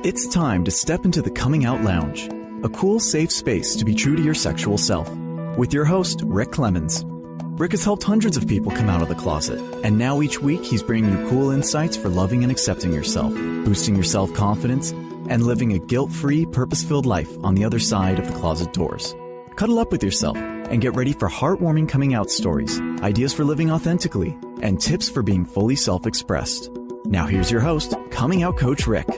It's time to step into the Coming Out Lounge, a cool, safe space to be true to your sexual self. With your host, Rick Clemens. Rick has helped hundreds of people come out of the closet, and now each week he's bringing you cool insights for loving and accepting yourself, boosting your self-confidence, and living a guilt-free, purpose-filled life on the other side of the closet doors. Cuddle up with yourself and get ready for heartwarming coming out stories, ideas for living authentically, and tips for being fully self-expressed. Now here's your host, Coming Out Coach Rick.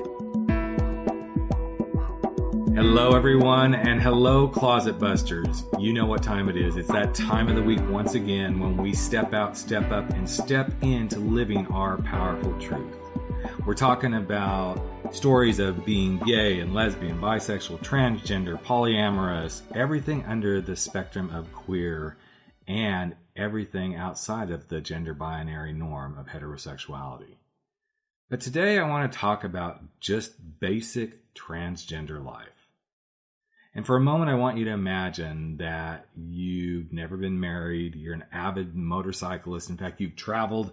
Hello, everyone, and hello, Closet Busters. You know what time it is. It's that time of the week once again when we step out, step up, and step into living our powerful truth. We're talking about stories of being gay and lesbian, bisexual, transgender, polyamorous, everything under the spectrum of queer, and everything outside of the gender binary norm of heterosexuality. But today I want to talk about just basic transgender life. And for a moment, I want you to imagine that you've never been married, you're an avid motorcyclist. In fact, you've traveled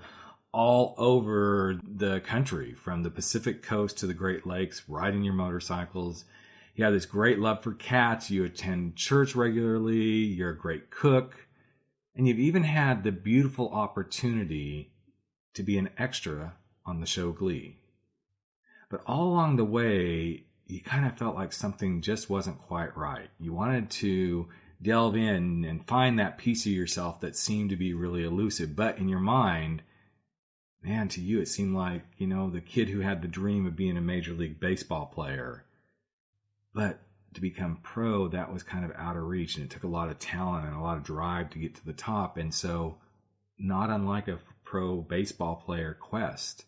all over the country, from the Pacific coast to the Great Lakes, riding your motorcycles. You have this great love for cats, you attend church regularly, you're a great cook, and you've even had the beautiful opportunity to be an extra on the show Glee. But all along the way, you kind of felt like something just wasn't quite right. You wanted to delve in and find that piece of yourself that seemed to be really elusive. But in your mind, man, to you it seemed like, the kid who had the dream of being a Major League Baseball player. But to become pro, that was kind of out of reach. And it took a lot of talent and a lot of drive to get to the top. And so, not unlike a pro baseball player quest,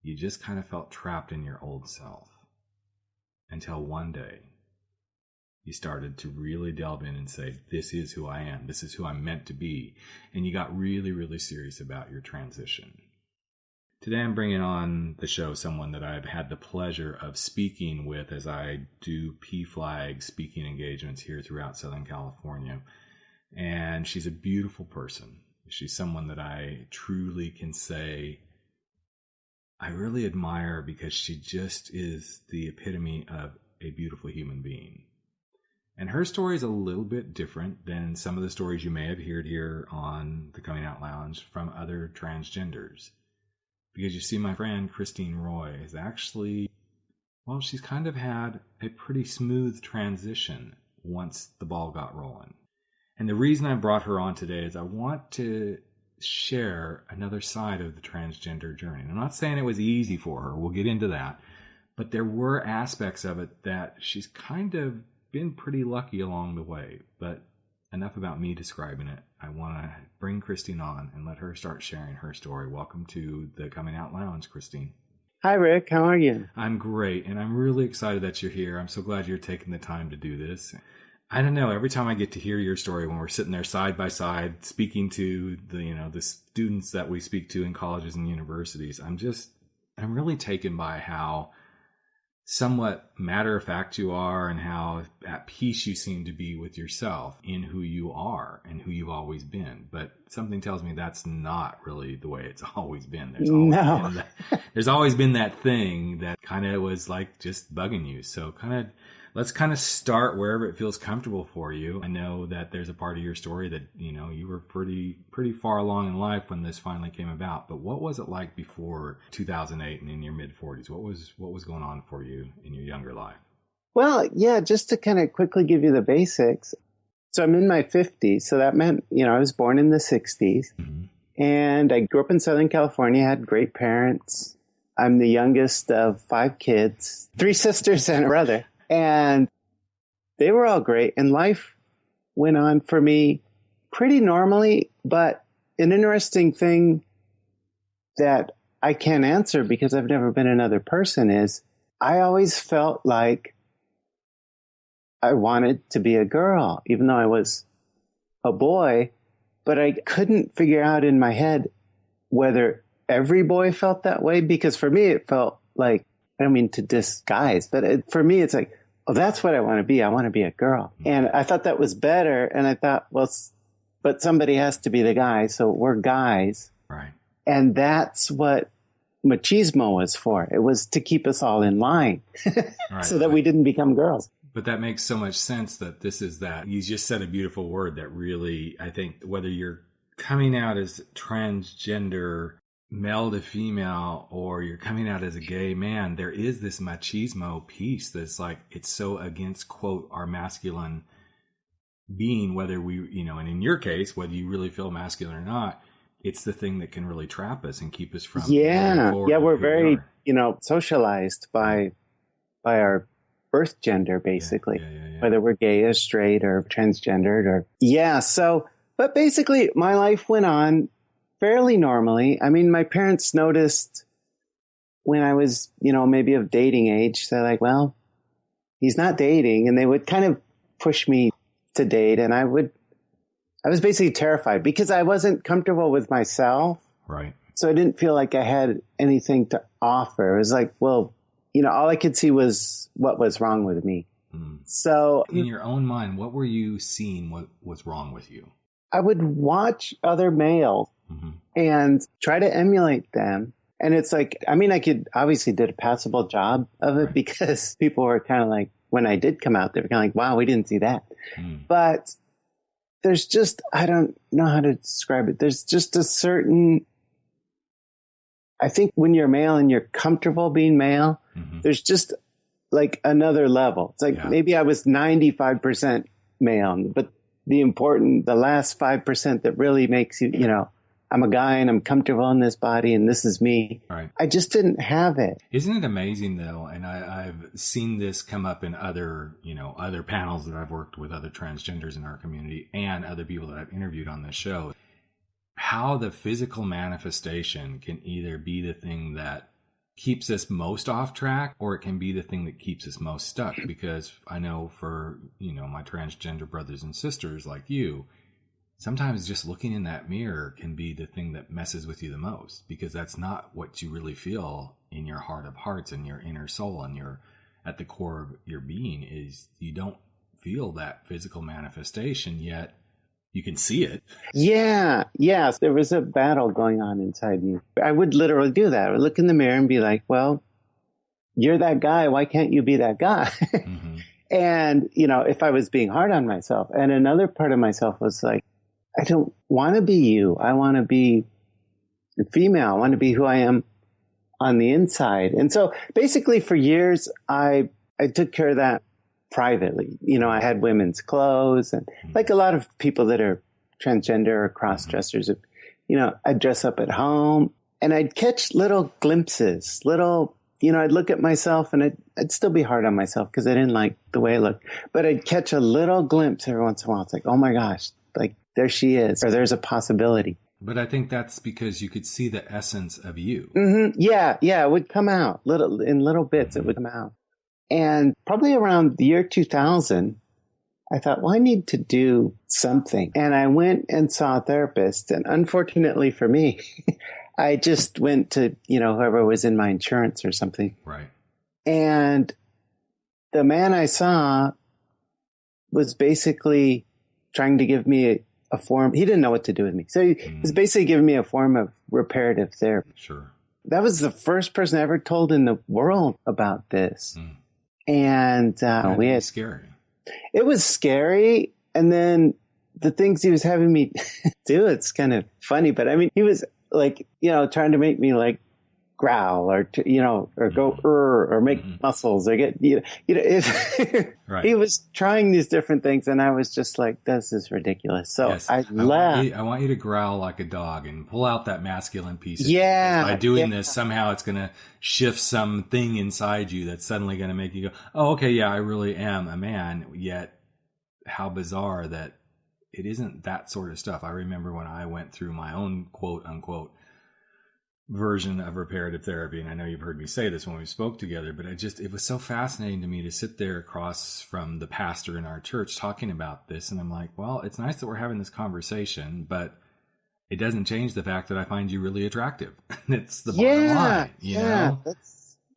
you just kind of felt trapped in your old self. Until one day, you started to really delve in and say, this is who I am. This is who I'm meant to be. And you got really, really serious about your transition. Today, I'm bringing on the show someone that I've had the pleasure of speaking with as I do PFLAG speaking engagements here throughout Southern California. And she's a beautiful person. She's someone that I truly can say I really admire, because she just is the epitome of a beautiful human being. And her story is a little bit different than some of the stories you may have heard here on the Coming Out Lounge from other transgenders. Because you see, my friend Christine Roy is actually, she's kind of had a pretty smooth transition once the ball got rolling. And the reason I brought her on today is I want to share another side of the transgender journey. And I'm not saying it was easy for her. We'll get into that. But there were aspects of it that she's kind of been pretty lucky along the way. But enough about me describing it. I want to bring Christine on and let her start sharing her story. Welcome to the Coming Out Lounge, Christine. Hi, Rick. How are you? I'm great. And I'm really excited that you're here. I'm so glad you're taking the time to do this. I don't know, every time I get to hear your story when we're sitting there side by side speaking to the students that we speak to in colleges and universities, I'm really taken by how somewhat matter of fact you are, and how at peace you seem to be with yourself in who you are and who you've always been. But something tells me that's not really the way it's always been. There's always been that thing that kind of was like just bugging you. So let's start wherever it feels comfortable for you. I know that there's a part of your story that, you were pretty far along in life when this finally came about. But what was it like before 2008 and in your mid-40s? What was going on for you in your younger life? Well, yeah, just to kind of quickly give you the basics. So I'm in my 50s. So that meant, I was born in the 60s. Mm-hmm. And I grew up in Southern California, had great parents. I'm the youngest of 5 kids, 3 sisters and a brother. And they were all great. And life went on for me pretty normally. But an interesting thing that I can't answer because I've never been another person is I always felt like I wanted to be a girl, even though I was a boy. But I couldn't figure out in my head whether every boy felt that way. Because for me, it felt like, I don't mean to disguise, but for me, it's like, oh, that's what I want to be. I want to be a girl. And I thought that was better. And I thought, but somebody has to be the guy. So we're guys. Right. And that's what machismo was for. It was to keep us all in line Right, so that we didn't become girls. But that makes so much sense that this is that. You just said a beautiful word that really, I think, whether you're coming out as transgender, male to female, or you're coming out as a gay man, there is this machismo piece that's like, it's so against, quote, our masculine being, whether we, and in your case, whether you really feel masculine or not, it's the thing that can really trap us and keep us from moving forward. Yeah, we're very, socialized by our birth gender, basically, whether we're gay or straight or transgendered or, so, but basically my life went on fairly normally. I mean, my parents noticed when I was, maybe of dating age, they're like, well, he's not dating. And they would kind of push me to date. And I was basically terrified because I wasn't comfortable with myself. Right. So I didn't feel like I had anything to offer. It was like, well, all I could see was what was wrong with me. Mm. So in your own mind, what were you seeing? What was wrong with you? I would watch other males and try to emulate them. And it's like, I mean, I could obviously did a passable job of it because people were kind of like, when I did come out, they were kind of like, wow, we didn't see that. Mm. But there's just, I don't know how to describe it. There's just a certain, I think when you're male and you're comfortable being male, there's just like another level. It's like maybe I was 95% male, but the last 5% that really makes you, I'm a guy and I'm comfortable in this body and this is me. Right. I just didn't have it. Isn't it amazing though? And I've seen this come up in other panels that I've worked with other transgenders in our community and other people that I've interviewed on this show. How the physical manifestation can either be the thing that keeps us most off track or it can be the thing that keeps us most stuck. Because I know for, my transgender brothers and sisters like you, sometimes just looking in that mirror can be the thing that messes with you the most because that's not what you really feel in your heart of hearts and your inner soul and at the core of your being is you don't feel that physical manifestation yet. You can see it. Yeah. Yes. There was a battle going on inside me. I would literally do that. I would look in the mirror and be like, well, you're that guy. Why can't you be that guy? Mm-hmm. And, if I was being hard on myself. And another part of myself was like, I don't want to be you. I want to be female. I want to be who I am on the inside. And so basically for years, I took care of that privately. I had women's clothes and like a lot of people that are transgender or cross-dressers, I'd dress up at home and I'd catch little glimpses, I'd look at myself and I'd still be hard on myself because I didn't like the way I looked, but I'd catch a little glimpse every once in a while. It's like, oh my gosh, like there she is, or there's a possibility. But I think that's because you could see the essence of you. Mm-hmm. Yeah. It would come out in little bits. It would come out. And probably around the year 2000, I thought, well, I need to do something. And I went and saw a therapist. And unfortunately for me, I just went to, whoever was in my insurance or something. Right. And the man I saw was basically trying to give me a form. He didn't know what to do with me. So he was basically giving me a form of reparative therapy. Sure. That was the first person I ever told in the world about this. Mm. And we had scary. It was scary. And then the things he was having me do, it's kind of funny, but I mean, he was like, trying to make me like growl or, or go, or make muscles or get, right. He was trying these different things. And I was just like, this is ridiculous. So yes. I left. I want you to growl like a dog and pull out that masculine piece. By doing this, somehow it's going to shift something inside you that's suddenly going to make you go, oh, okay. Yeah, I really am a man. Yet how bizarre that it isn't that sort of stuff. I remember when I went through my own quote unquote version of reparative therapy, and I know you've heard me say this when we spoke together, but it was so fascinating to me to sit there across from the pastor in our church talking about this, and I'm like, well, it's nice that we're having this conversation, but it doesn't change the fact that I find you really attractive. It's the bottom line, you know?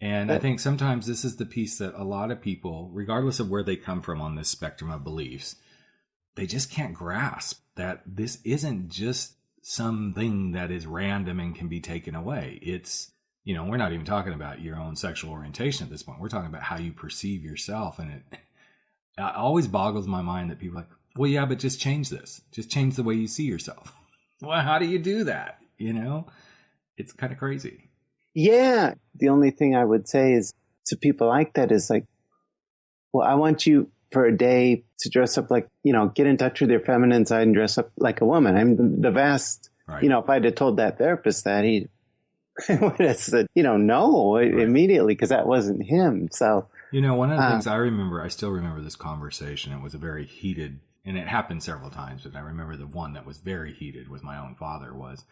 And I think sometimes this is the piece that a lot of people, regardless of where they come from on this spectrum of beliefs, they just can't grasp that this isn't just something that is random and can be taken away. It's, we're not even talking about your own sexual orientation at this point. We're talking about how you perceive yourself. And it always boggles my mind that people are like, well, yeah, but just change this. Just change the way you see yourself. Well, how do you do that? It's kind of crazy. Yeah. The only thing I would say is to people like that is like, well, I want you for a day to dress up like, get in touch with your feminine side and dress up like a woman. I mean, the vast, right. If I'd have told that therapist that, he would have said, no, right. Immediately, because that wasn't him. So, one of the things I still remember this conversation. It was a very heated, and it happened several times, but I remember the one that was very heated with my own father was,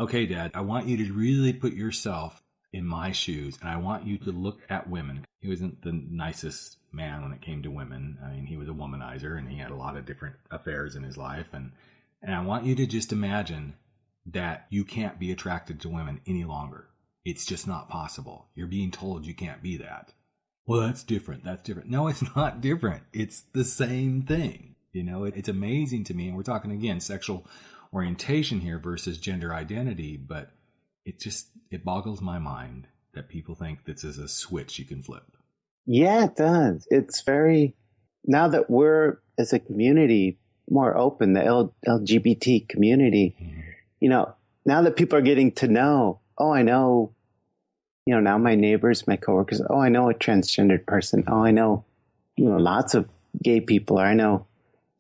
okay, Dad, I want you to really put yourself in my shoes, and I want you to look at women. He wasn't the nicest man when it came to women. I mean, he was a womanizer, and he had a lot of different affairs in his life. And I want you to just imagine that you can't be attracted to women any longer. It's just not possible. You're being told you can't be that. Well, that's different. That's different. No, it's not different. It's the same thing. It's amazing to me. And we're talking, again, sexual orientation here versus gender identity, but it boggles my mind that people think this is a switch you can flip. Yeah, it does. It's now that we're as a community more open, the LGBT community, now that people are getting to know, I know, now my neighbors, my coworkers, I know a transgendered person. I know, lots of gay people, or I know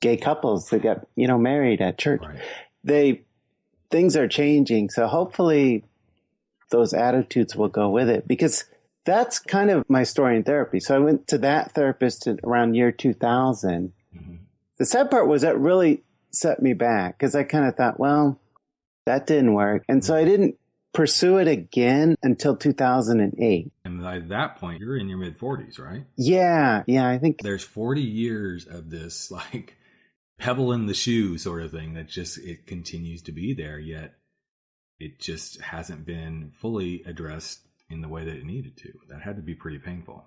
gay couples that got, married at church. Right. Things are changing. So hopefully those attitudes will go with it, because that's kind of my story in therapy. So I went to that therapist around year 2000. Mm-hmm. The sad part was that really set me back, because I kind of thought, well, that didn't work. And so I didn't pursue it again until 2008. And by that point, you're in your mid-40s, right? Yeah, I think. There's 40 years of this, like, pebble in the shoe sort of thing that it continues to be there, yet it just hasn't been fully addressed in the way that it needed to. That had to be pretty painful.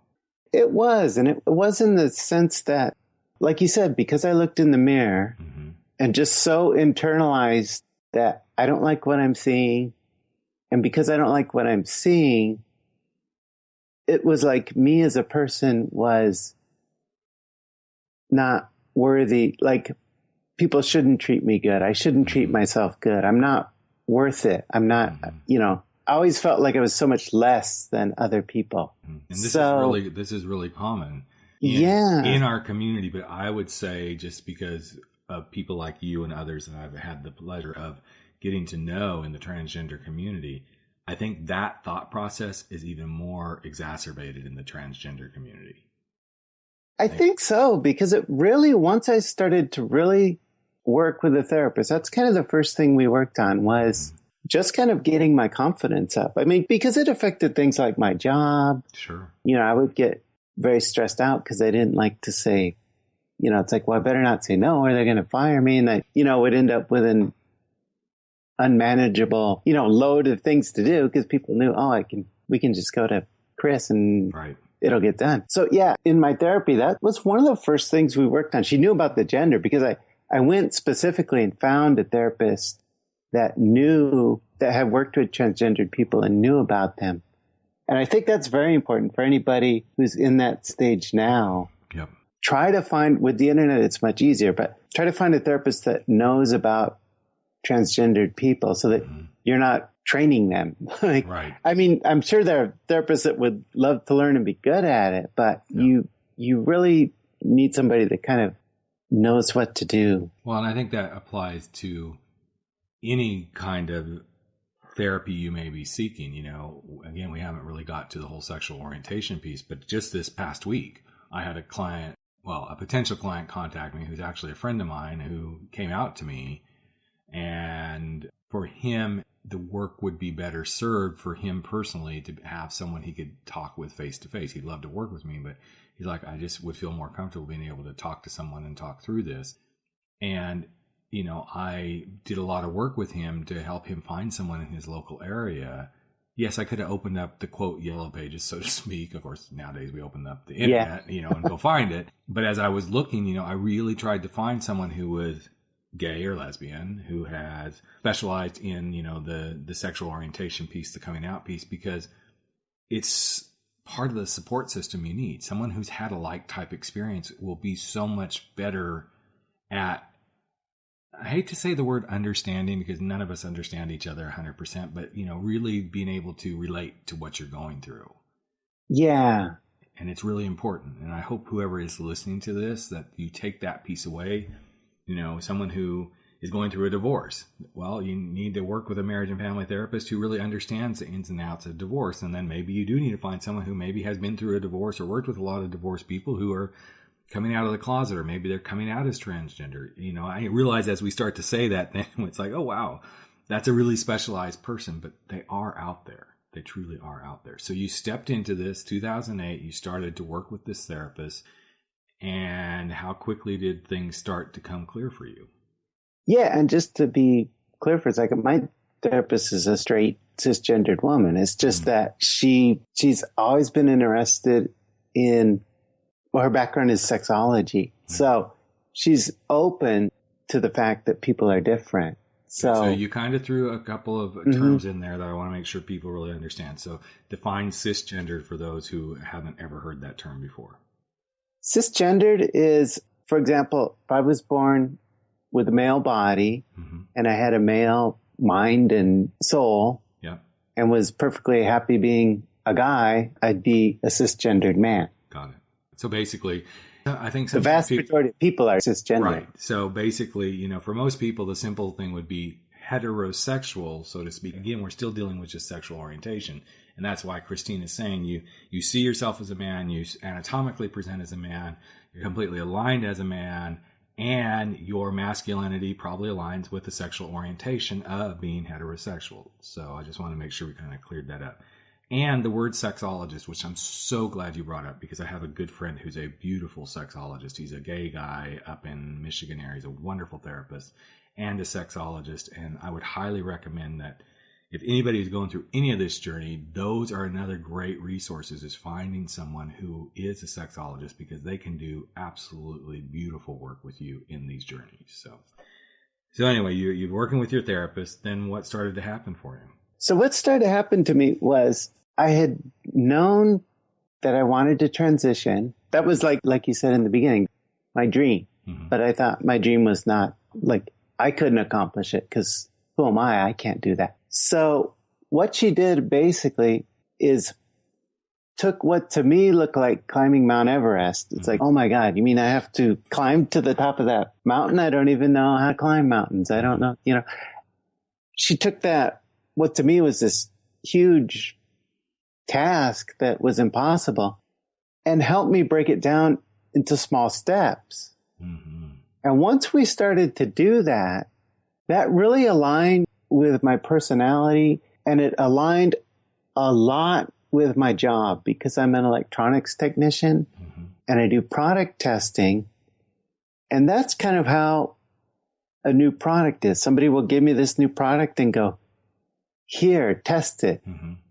It was. And it was in the sense that, like you said, because I looked in the mirror mm-hmm. and just so internalized that I don't like what I'm seeing. And because I don't like what I'm seeing, it was like me as a person was not worthy. Like, people shouldn't treat me good. I shouldn't treat myself good. I'm not worth it. I'm not, I always felt like I was so much less than other people. And this is really common in our community. But I would say, just because of people like you and others that I've had the pleasure of getting to know in the transgender community, I think that thought process is even more exacerbated in the transgender community. I think so, because it really, once I started to really work with a therapist, that's kind of the first thing we worked on, was just kind of getting my confidence up. I mean, because it affected things like my job. Sure. I would get very stressed out because I didn't like to say, it's like, well, I better not say no or they're going to fire me. And I, would end up with an unmanageable, load of things to do, because people knew, we can just go to Chris and right. It'll get done. So yeah, in my therapy, that was one of the first things we worked on. She knew about the gender, because I went specifically and found a therapist that had worked with transgendered people and knew about them. And I think that's very important for anybody who's in that stage now. Yep. Try to find, with the internet, it's much easier, but try to find a therapist that knows about transgendered people, so that you're not training them. Right. I mean, I'm sure there are therapists that would love to learn and be good at it, but you really need somebody that kind of knows what to do. Well, and I think that applies to any kind of therapy you may be seeking. Again, we haven't really got to the whole sexual orientation piece, but just this past week, I had a potential client contact me who's actually a friend of mine, who came out to me, and for him, the work would be better served for him personally to have someone he could talk with face to face. He'd love to work with me, but he's like, I just would feel more comfortable being able to talk to someone and talk through this. And, I did a lot of work with him to help him find someone in his local area. Yes, I could have opened up the quote yellow pages, so to speak. Of course, nowadays we open up the internet, and go find it. But as I was looking, I really tried to find someone who was gay or lesbian, who has specialized in, the sexual orientation piece, the coming out piece, because it's part of the support system you need. Someone who's had a like type experience will be so much better at, I hate to say the word understanding because none of us understand each other 100%, but, really being able to relate to what you're going through. Yeah. And it's really important. And I hope whoever is listening to this, that you take that piece away. Someone who is going through a divorce. Well, you need to work with a marriage and family therapist who really understands the ins and outs of divorce. And then maybe you do need to find someone who maybe has been through a divorce or worked with a lot of divorced people who are coming out of the closet, or maybe they're coming out as transgender. I realize as we start to say that, then it's like, oh, wow, that's a really specialized person, but they are out there. They truly are out there. So you stepped into this 2008, you started to work with this therapist, and how quickly did things start to come clear for you? Yeah, and just to be clear for a second, my therapist is a straight cisgendered woman. It's just that she's always been interested in, well, her background is sexology. So she's open to the fact that people are different. So you kind of threw a couple of terms in there that I want to make sure people really understand. So define cisgendered for those who haven't ever heard that term before. Cisgendered is, for example, if I was born with a male body and I had a male mind and soul and was perfectly happy being a guy, I'd be a cisgendered man. Got it. So basically, I think the vast majority of people are cisgender. Right. So basically, for most people, the simple thing would be heterosexual, so to speak. Again, we're still dealing with just sexual orientation. And that's why Christine is saying you see yourself as a man, you anatomically present as a man, you're completely aligned as a man, and your masculinity probably aligns with the sexual orientation of being heterosexual. So I just want to make sure we kind of cleared that up. And the word sexologist, which I'm so glad you brought up, because I have a good friend who's a beautiful sexologist. He's a gay guy up in Michigan area. He's a wonderful therapist and a sexologist. And I would highly recommend that if anybody is going through any of this journey, those are another great resources, is finding someone who is a sexologist, because they can do absolutely beautiful work with you in these journeys. So anyway, you're working with your therapist. Then what started to happen for you? So what started to happen to me was I had known that I wanted to transition. That was like you said in the beginning, my dream. But I thought my dream was not, like, I couldn't accomplish it because who am I? I can't do that. So what she did basically is took what to me looked like climbing Mount Everest. It's like, oh my God, you mean I have to climb to the top of that mountain? I don't even know how to climb mountains. I don't know. She took that, what to me was this huge task that was impossible, and helped me break it down into small steps. And once we started to do that, that really aligned with my personality, and it aligned a lot with my job, because I'm an electronics technician and I do product testing. And that's kind of how a new product is. Somebody will give me this new product and go, here, test it.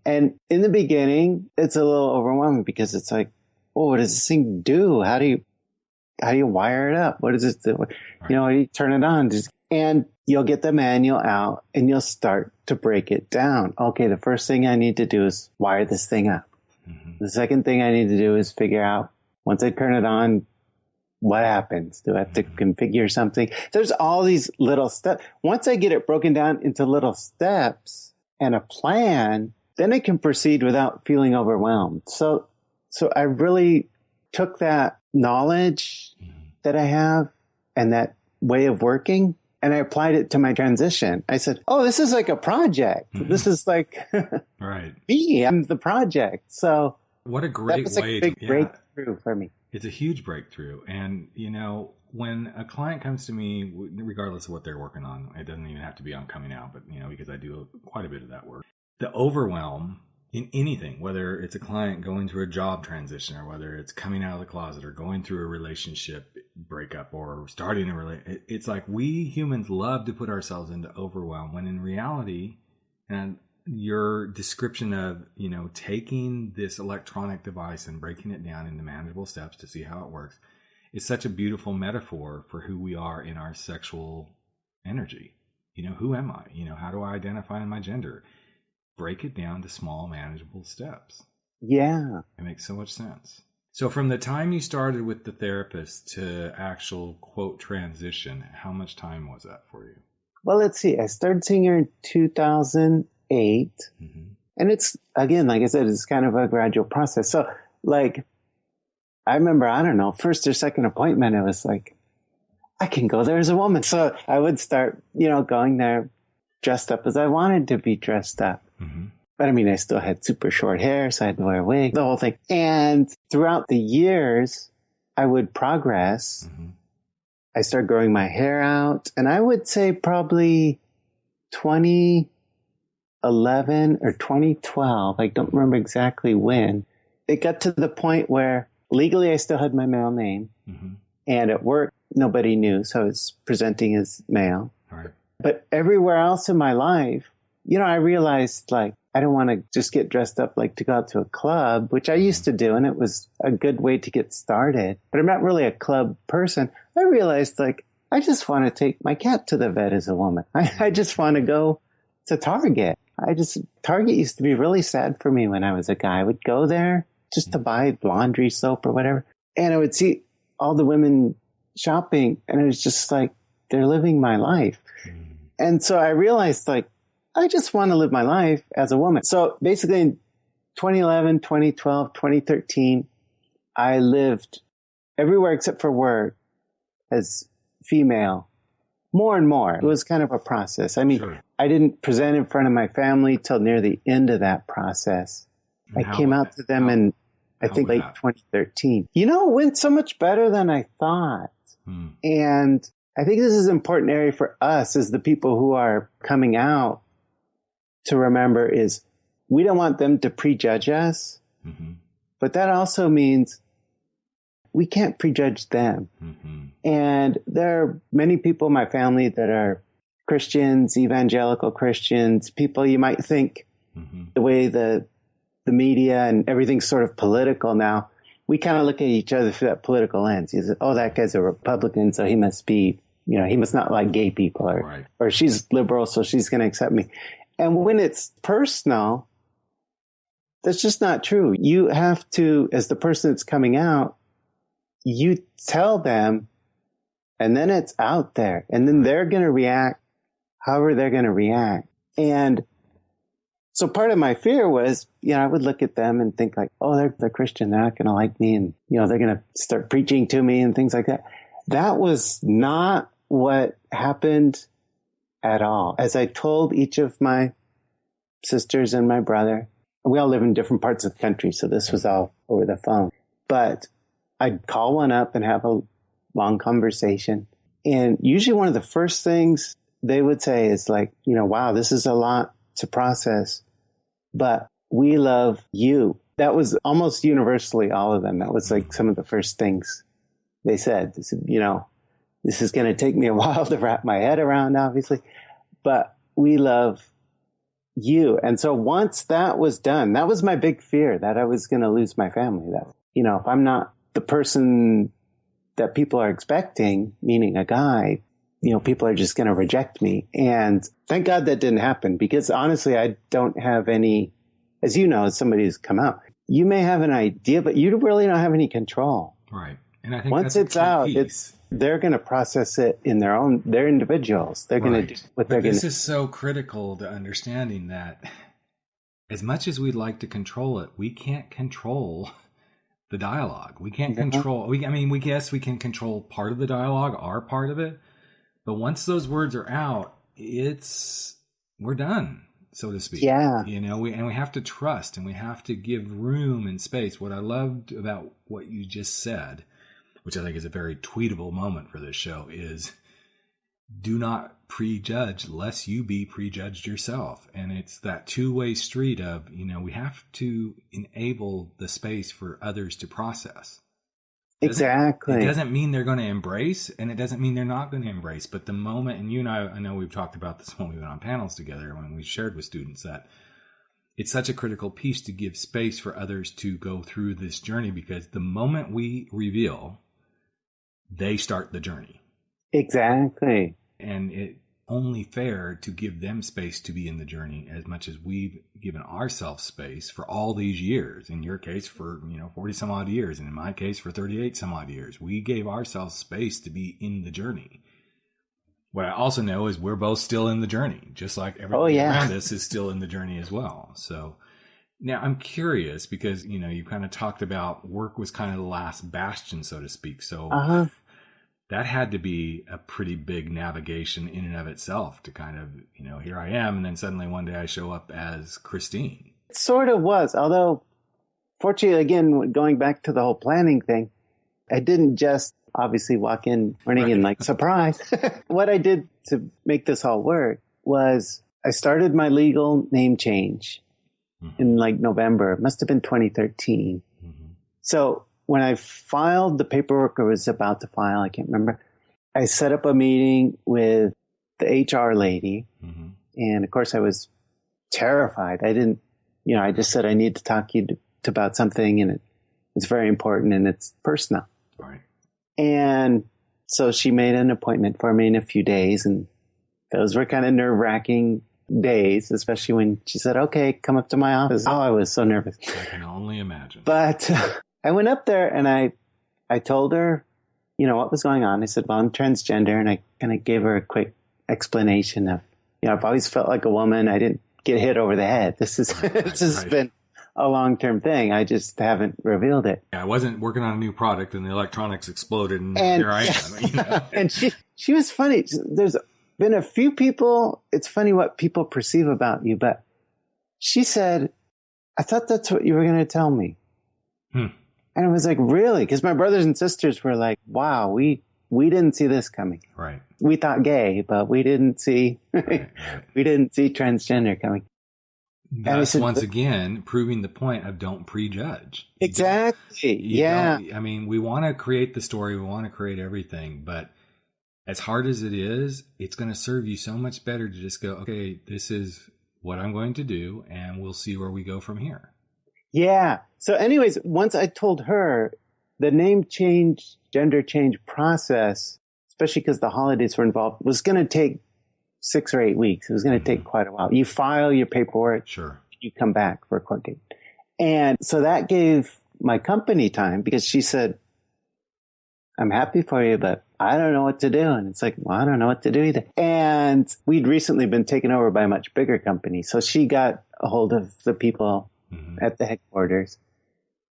And in the beginning, it's a little overwhelming, because it's like, oh, what does this thing do? How do you wire it up? What does it do? You turn it on, and you'll get the manual out and you'll start to break it down. Okay, the first thing I need to do is wire this thing up. The second thing I need to do is figure out, once I turn it on, what happens? Do I have to configure something? There's all these little steps. Once I get it broken down into little steps and a plan, then I can proceed without feeling overwhelmed. So I really took that knowledge that I have and that way of working, and I applied it to my transition. I said, oh, this is like a project. This is like me. I'm the project. So what a great way. Big breakthrough for me. It's a huge breakthrough. And, when a client comes to me, regardless of what they're working on, it doesn't even have to be on coming out, but, because I do quite a bit of that work. The overwhelm in anything, whether it's a client going through a job transition, or whether it's coming out of the closet, or going through a relationship breakup, or starting a relationship, it's like we humans love to put ourselves into overwhelm, when in reality, and your description of, taking this electronic device and breaking it down into manageable steps to see how it works, is such a beautiful metaphor for who we are in our sexual energy. Who am I? How do I identify in my gender? Break it down to small, manageable steps. Yeah. It makes so much sense. So from the time you started with the therapist to actual, quote, transition, how much time was that for you? Well, let's see. I started seeing her in 2008. Mm-hmm. And it's, again, like I said, it's kind of a gradual process. So, like, I remember, I don't know, first or second appointment, it was like, I can go there as a woman. So I would start, going there dressed up as I wanted to be dressed up. Mm-hmm. But I mean, I still had super short hair, so I had to wear a wig, the whole thing. And throughout the years, I would progress. Mm-hmm. I started growing my hair out. And I would say probably 2011 or 2012, I don't remember exactly when, it got to the point where legally I still had my male name. Mm-hmm. And at work, nobody knew, so I was presenting as male. All right. But everywhere else in my life, I realized, like, I don't want to just get dressed up like to go out to a club, which I used to do, and it was a good way to get started. But I'm not really a club person. I realized, like, I just want to take my cat to the vet as a woman. I just want to go to Target. Target used to be really sad for me when I was a guy. I would go there just to buy laundry soap or whatever. And I would see all the women shopping, and it was just like, they're living my life. And so I realized, like, I just want to live my life as a woman. So basically in 2011, 2012, 2013, I lived everywhere except for work as female more and more. It was kind of a process. I mean, sure. I didn't present in front of my family till near the end of that process. I came out to them in, I think, late 2013. It went so much better than I thought. And I think this is an important area for us as the people who are coming out to remember is we don't want them to prejudge us, but that also means we can't prejudge them. And there are many people in my family that are Christians, evangelical Christians, people you might think the way the media and everything's sort of political now, we kind of look at each other through that political lens. You say, oh, that guy's a Republican, so he must be, he must not like gay people, or she's liberal, so she's going to accept me. And when it's personal, that's just not true. You have to, as the person that's coming out, you tell them, and then it's out there. And then they're going to react however they're going to react. And so part of my fear was, I would look at them and think like, oh, they're Christian. They're not going to like me. And, they're going to start preaching to me and things like that. That was not what happened at all. As I told each of my sisters and my brother, we all live in different parts of the country, so this was all over the phone. But I'd call one up and have a long conversation. And usually one of the first things they would say is like, wow, this is a lot to process, but we love you. That was almost universally all of them. That was like some of the first things they said. They said, this is going to take me a while to wrap my head around, obviously, but we love you. And so once that was done, that was my big fear, that I was going to lose my family. That, if I'm not the person that people are expecting, meaning a guy, people are just going to reject me. And thank God that didn't happen, because honestly, I don't have any, as as somebody who's come out, you may have an idea, but you really don't have any control. Right. And I think once it's out, they're going to process it in they're individuals. They're going to do what they're going to. This is so critical to understanding that as much as we'd like to control it, we can't control the dialogue. We can't control, we can control part of the dialogue, our part of it. But once those words are out, we're done, so to speak. Yeah. We have to trust, and we have to give room and space. What I loved about what you just said, which I think is a very tweetable moment for this show, is do not prejudge lest you be prejudged yourself. And it's that two-way street of, we have to enable the space for others to process. Exactly. It doesn't mean they're going to embrace, and it doesn't mean they're not going to embrace. But the moment, and you and I know we've talked about this when we went on panels together, when we shared with students, that it's such a critical piece to give space for others to go through this journey, because the moment we reveal, they start the journey. Exactly. And only fair to give them space to be in the journey as much as we've given ourselves space for all these years. In your case, for 40 some odd years, and in my case, for 38 some odd years. We gave ourselves space to be in the journey. What I also know is we're both still in the journey, just like everybody around us is still in the journey as well. So now I'm curious because, you kind of talked about work was kind of the last bastion, so to speak. So that had to be a pretty big navigation in and of itself to kind of, here I am. And then suddenly one day I show up as Christine. It sort of was. Although, fortunately, again, going back to the whole planning thing, I didn't just obviously walk in morning and like, surprise. What I did to make this all work was I started my legal name change in like November. It must have been 2013. So when I filed the paperwork I was about to file, I can't remember, I set up a meeting with the HR lady. And of course I was terrified. I didn't, I just said, I need to talk to you about something and it's very important and it's personal. Right. And so she made an appointment for me in a few days. And those were kind of nerve-wracking days, especially when she said, okay, come up to my office. Oh, I was so nervous. I can only imagine. But I went up there and I told her, what was going on. I said, well, I'm transgender. And I kind of gave her a quick explanation of, I've always felt like a woman. I didn't get hit over the head. This has been a long-term thing. I just haven't revealed it. I wasn't working on a new product and the electronics exploded and here I am. And she was funny. There's been a few people, it's funny what people perceive about you, but she said, I thought that's what you were going to tell me. And I was like, really? Because my brothers and sisters were like, wow, we didn't see this coming. Right. We thought gay, but we didn't see, we didn't see transgender coming. Thus, once again, proving the point of don't prejudge. Exactly. We want to create the story. We want to create everything. But as hard as it is, it's going to serve you so much better to just go, okay, this is what I'm going to do, and we'll see where we go from here. Yeah. So anyways, once I told her the name change, gender change process, especially because the holidays were involved, was going to take 6 or 8 weeks. It was going to take quite a while. You file your paperwork. Sure. You come back for a court date. And so that gave my company time because she said, I'm happy for you, but I don't know what to do. And it's like, well, I don't know what to do either. And we'd recently been taken over by a much bigger company. So she got a hold of the people at the headquarters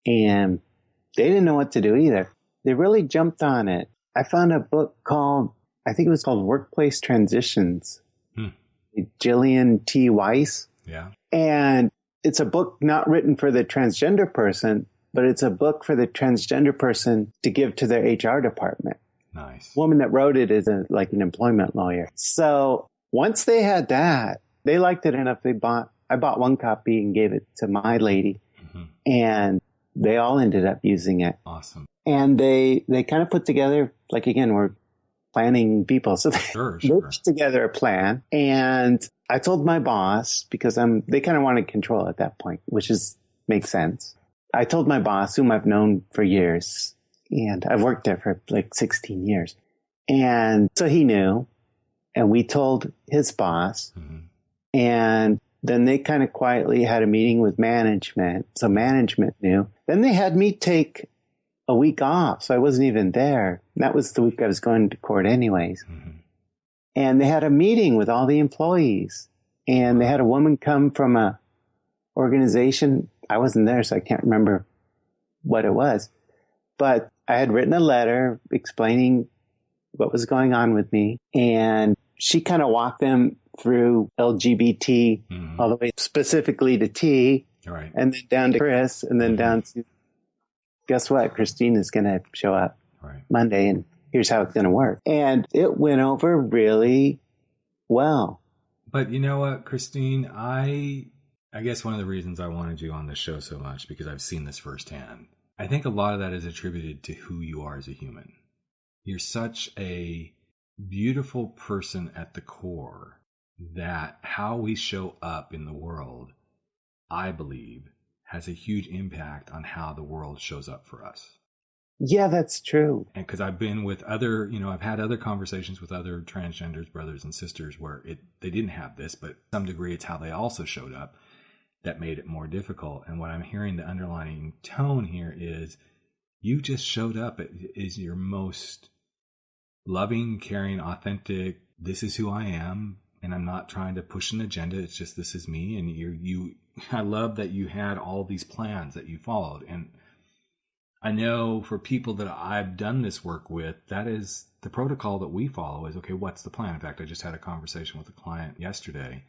and they didn't know what to do either. They really jumped on it. I found a book called, I think it was called Workplace Transitions. Jillian T. Weiss. Yeah. And it's a book not written for the transgender person, but it's a book for the transgender person to give to their HR department. Nice. The woman that wrote it is an employment lawyer. So once they had that, they liked it enough. I bought one copy and gave it to my lady and they all ended up using it. Awesome. And they kind of put together, we're planning people. So they put together a plan. And I told my boss, because they kind of wanted control at that point, which makes sense. I told my boss, whom I've known for years, and I've worked there for 16 years. And so he knew, and we told his boss, and then they kind of quietly had a meeting with management. So management knew. Then they had me take a week off. So I wasn't even there. That was the week I was going to court anyways. And they had a meeting with all the employees. And they had a woman come from a organization. I wasn't there, so I can't remember what it was. But I had written a letter explaining what was going on with me. And she kind of walked them through LGBT all the way specifically to T. Right. And then down to Chris. And then down to, guess what? Christine is going to show up Monday. And here's how it's going to work. And it went over really well. But you know what, Christine, I guess one of the reasons I wanted you on this show so much, because I've seen this firsthand. I think a lot of that is attributed to who you are as a human. You're such a beautiful person at the core that how we show up in the world, I believe, has a huge impact on how the world shows up for us. Yeah, that's true. And because I've been with other, I've had other conversations with other transgenders, brothers and sisters, where they didn't have this, but to some degree it's how they also showed up that made it more difficult. And what I'm hearing, the underlying tone here is you just showed up is your most loving, caring, authentic, this is who I am, and I'm not trying to push an agenda. It's just, this is me. And I love that you had all these plans that you followed. And I know for people that I've done this work with, that is the protocol that we follow is, okay, what's the plan? In fact, I just had a conversation with a client yesterday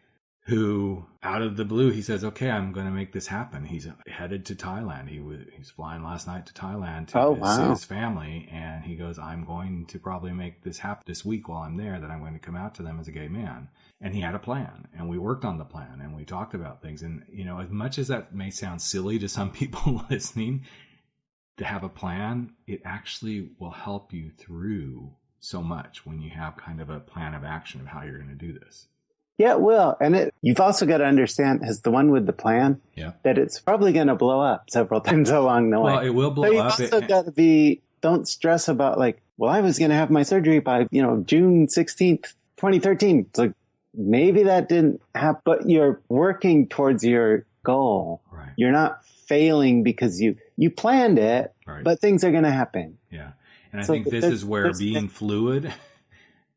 who, out of the blue, he says, okay, I'm going to make this happen. He's headed to Thailand. He's flying last night to Thailand to see his family. And he goes, I'm going to probably make this happen this week while I'm there, that I'm going to come out to them as a gay man. And he had a plan, and we worked on the plan, and we talked about things. And, as much as that may sound silly to some people listening, to have a plan, it actually will help you through so much when you have kind of a plan of action of how you're going to do this. Yeah, it will. And you've also got to understand, as the one with the plan, that it's probably going to blow up several times along the way. Well, it will blow up. You've also got to don't stress about I was going to have my surgery by, June 16th, 2013. It's like, maybe that didn't happen, but you're working towards your goal. Right. You're not failing because you planned it, right, but things are going to happen. Yeah. And I think this is where being fluid,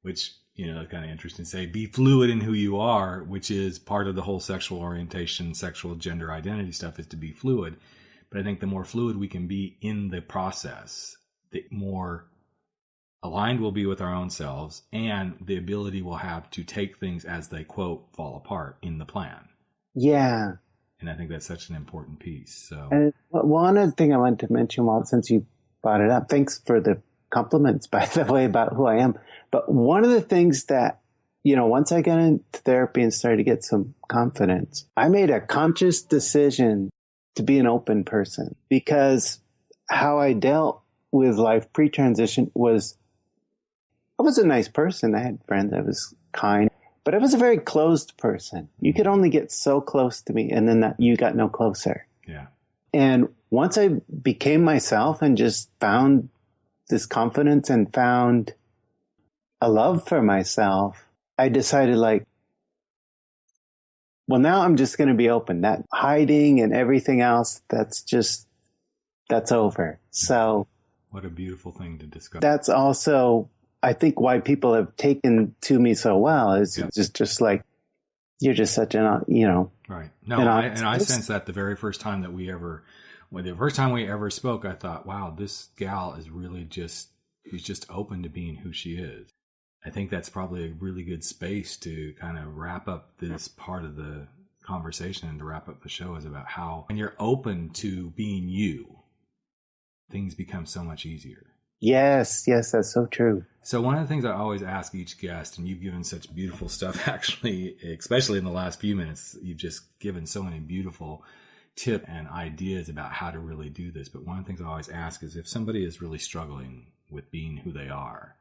which, kind of interesting to say, be fluid in who you are, which is part of the whole sexual orientation, sexual gender identity stuff, is to be fluid. But I think the more fluid we can be in the process, the more aligned we'll be with our own selves, and the ability we'll have to take things as they, quote, fall apart in the plan. Yeah. And I think that's such an important piece. So, and one other thing I wanted to mention, since you brought it up, thanks for the compliments, by the way, about who I am. But one of the things that, once I got into therapy and started to get some confidence, I made a conscious decision to be an open person, because how I dealt with life pre-transition was, I was a nice person. I had friends. I was kind. But I was a very closed person. You could only get so close to me, and then you got no closer. Yeah. And once I became myself and just found this confidence and found a love for myself, I decided now I'm just going to be open. That hiding and everything else, that's over. So what a beautiful thing to discover. That's also, I think, why people have taken to me so well, is just like, you're just such an, Right. No, I sense that the very first time that we ever spoke, I thought, wow, this gal is really she's just open to being who she is. I think that's probably a really good space to kind of wrap up this part of the conversation, and to wrap up the show, is about how when you're open to being you, things become so much easier. Yes, that's so true. So one of the things I always ask each guest, and you've given such beautiful stuff, actually, especially in the last few minutes, you've just given so many beautiful tips and ideas about how to really do this. But one of the things I always ask is, if somebody is really struggling with being who they are,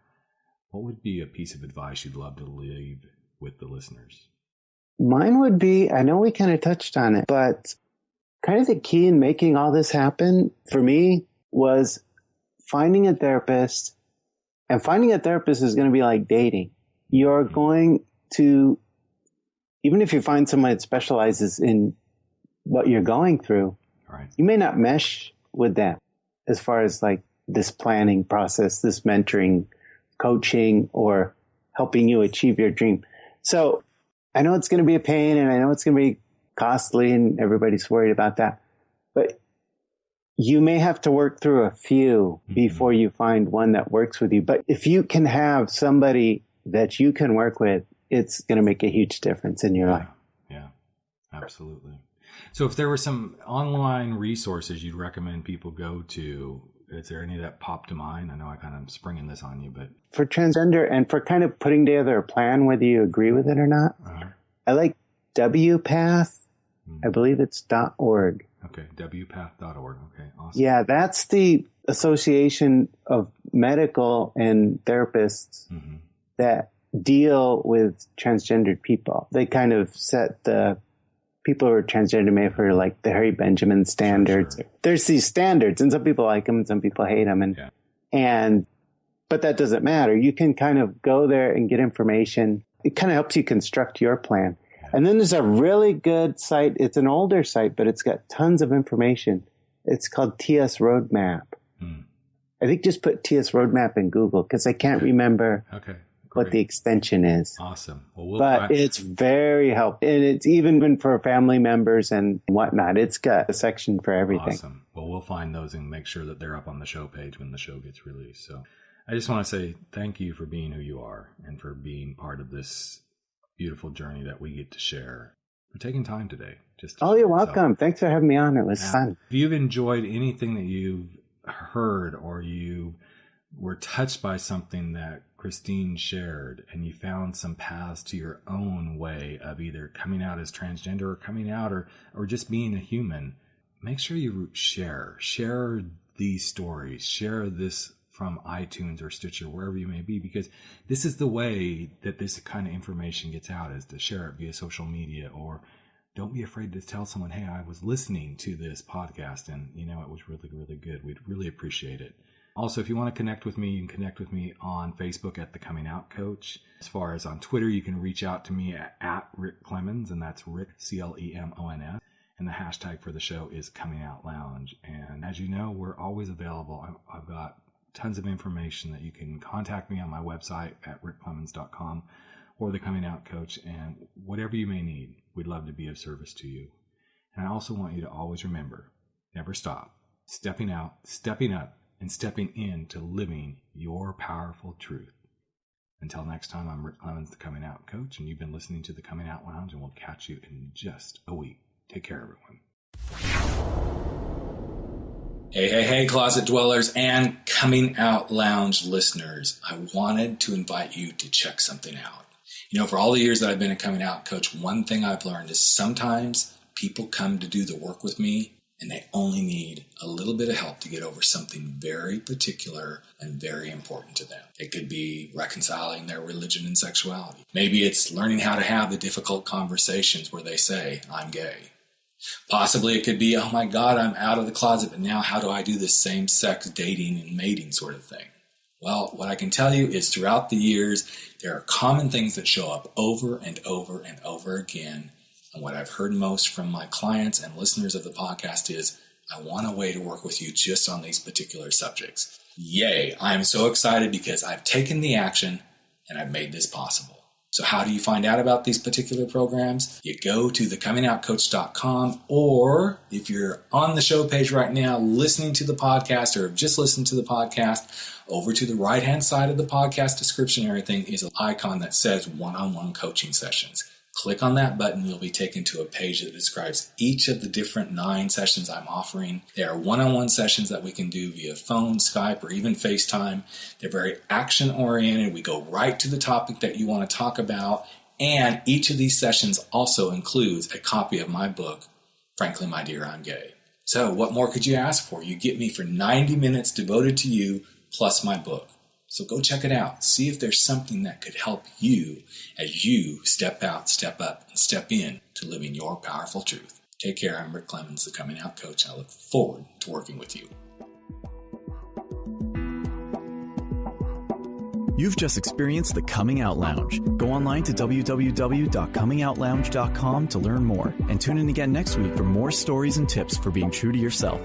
what would be a piece of advice you'd love to leave with the listeners? Mine would be, I know we kind of touched on it, but kind of the key in making all this happen for me was finding a therapist. And finding a therapist is going to be like dating. You're going to, even if you find someone that specializes in what you're going through, right, you may not mesh with them as far as like this planning process, this mentoring, coaching, or helping you achieve your dream. So I know it's going to be a pain, and I know it's going to be costly, and everybody's worried about that. But you may have to work through a few before you find one that works with you. But if you can have somebody that you can work with, it's going to make a huge difference in your life. Yeah, absolutely. So if there were some online resources you'd recommend people go to, is there any that pop to mind? I know I kind of springing this on you, but for transgender and for kind of putting together a plan, whether you agree with it or not, I like WPath. I believe it's .org. Okay, wpath.org. Okay, awesome. Yeah, that's the Association of Medical and Therapists that deal with transgendered people. They kind of set the people who are transgender may have heard like the Harry Benjamin standards. Sure. There's these standards, and some people like them, and some people hate them, but that doesn't matter. You can kind of go there and get information. It kind of helps you construct your plan. And then there's a really good site. It's an older site, but it's got tons of information. It's called TS Roadmap. I think just put TS Roadmap in Google because I can't remember what the extension is. Awesome. But it's very helpful. And it's even for family members and whatnot. It's got a section for everything. Awesome. Well, we'll find those and make sure that they're up on the show page when the show gets released. So I just want to say thank you for being who you are and for being part of this beautiful journey that we get to share. For taking time today. You're welcome. Thanks for having me on. It was fun. If you've enjoyed anything that you've heard or you were touched by something that Christine shared and you found some paths to your own way of either coming out as transgender or coming out or just being a human, make sure you share these stories, share this from iTunes or Stitcher, wherever you may be, because this is the way that this kind of information gets out, is to share it via social media. Or don't be afraid to tell someone, hey, I was listening to this podcast and, it was really, really good. We'd really appreciate it. Also, if you want to connect with me, you can connect with me on Facebook at The Coming Out Coach. As far as on Twitter, you can reach out to me at Rick Clemens, and that's Rick, CLEMONS. And the hashtag for the show is Coming Out Lounge. And as you know, we're always available. I've got tons of information that you can contact me on my website at rickclemens.com or The Coming Out Coach, and whatever you may need, we'd love to be of service to you. And I also want you to always remember, never stop stepping out, stepping up, and stepping into living your powerful truth. Until next time, I'm Rick Clemens, The Coming Out Coach, and you've been listening to The Coming Out Lounge, and we'll catch you in just a week. Take care, everyone. Hey, Closet Dwellers and Coming Out Lounge listeners. I wanted to invite you to check something out. For all the years that I've been a Coming Out Coach, one thing I've learned is sometimes people come to do the work with me and they only need a little bit of help to get over something very particular and very important to them. It could be reconciling their religion and sexuality. Maybe it's learning how to have the difficult conversations where they say, I'm gay. Possibly it could be, oh my God, I'm out of the closet, but now how do I do this same-sex dating and mating sort of thing? Well, what I can tell you is throughout the years, there are common things that show up over and over and over again. And what I've heard most from my clients and listeners of the podcast is, I want a way to work with you just on these particular subjects. Yay, I am so excited because I've taken the action and I've made this possible. So how do you find out about these particular programs? You go to thecomingoutcoach.com, or if you're on the show page right now listening to the podcast or have just listened to the podcast, over to the right-hand side of the podcast description and everything is an icon that says one-on-one coaching sessions. Click on that button, you'll be taken to a page that describes each of the different 9 sessions I'm offering. There are one-on-one sessions that we can do via phone, Skype, or even FaceTime. They're very action-oriented. We go right to the topic that you want to talk about. And each of these sessions also includes a copy of my book, Frankly, My Dear, I'm Gay. So what more could you ask for? You get me for 90 minutes devoted to you, plus my book. So go check it out. See if there's something that could help you as you step out, step up, and step in to living your powerful truth. Take care. I'm Rick Clemens, the Coming Out Coach. I look forward to working with you. You've just experienced the Coming Out Lounge. Go online to www.comingoutlounge.com to learn more, and tune in again next week for more stories and tips for being true to yourself.